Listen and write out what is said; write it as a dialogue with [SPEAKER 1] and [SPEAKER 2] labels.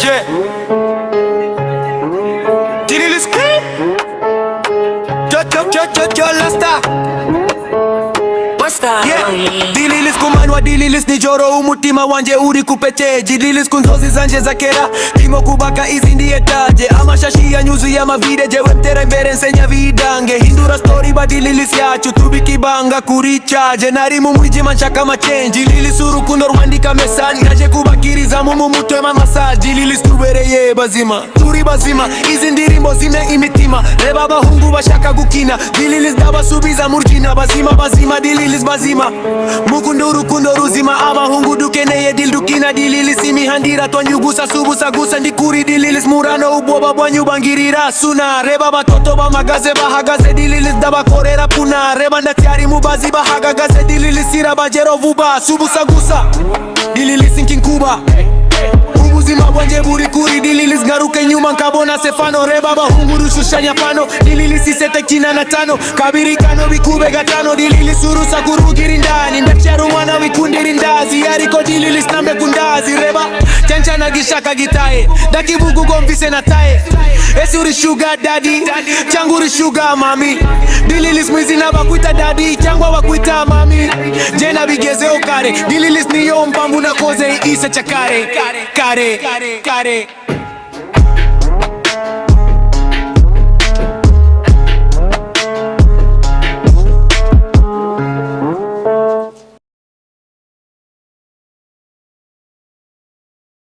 [SPEAKER 1] Yeah. Dililis Creep. Yo, Lasta. Yeah. Dililis kumanwa dililis ni joro umutima wanje uri kupete. Dililis kunzozi zanje zakera timo kubaka izi ndiye taje. Amashashi ya nyuzu ya mavide jewe mtere mbere nsenya vidange. Hindura story ba dililis yacu tubikibanga kuri charge. Narimu mwiji manchaka machenji. Dililis urukundo rwandika message. Naje kubakiriza mumu mutema massage. Dililis tubereye bazima turi bazima. Izi ndirimbo zime imitima. Reba bahungu bashaka gukina. Dililis dabasubiza murjina bazima bazima. Dililis bazima mukundu urukundo ruzima. Abahungu dukeneye dil dukina. Dililis imihandira twanyugusa subusa gusa ndikuri. Dililis murano uboba bwanyubangirira suna. Reba batoto bamagaze bahagaze. Dililis dabakorera puna. Reba ndatyari mubazi bahagagaze. Dililis irabajero vuba subusa gusa. Dililis inkinkuba ubuzima bwanje buri kuri. Dililis ngaruke nyuma nkabona sefano. Reba bahungu rushushanya pano. Dililis isete kina na tano kabiri kano bikube gatano. Dililis urusa kurugira indani ndacyari mwana wikundira indazi. Ariko Dililis nambe kundazi. Reba cyanchana gishaka gitaye ndakivuga ugomvise nataye. Esi uri sugar daddy cyangwa uri sugar mami. Dililis mwizi nabakwita daddy cyangwa bakwita mami. Je nabigezeho kare. Dililis niyo mpamvu nakoze ise cyakare kare.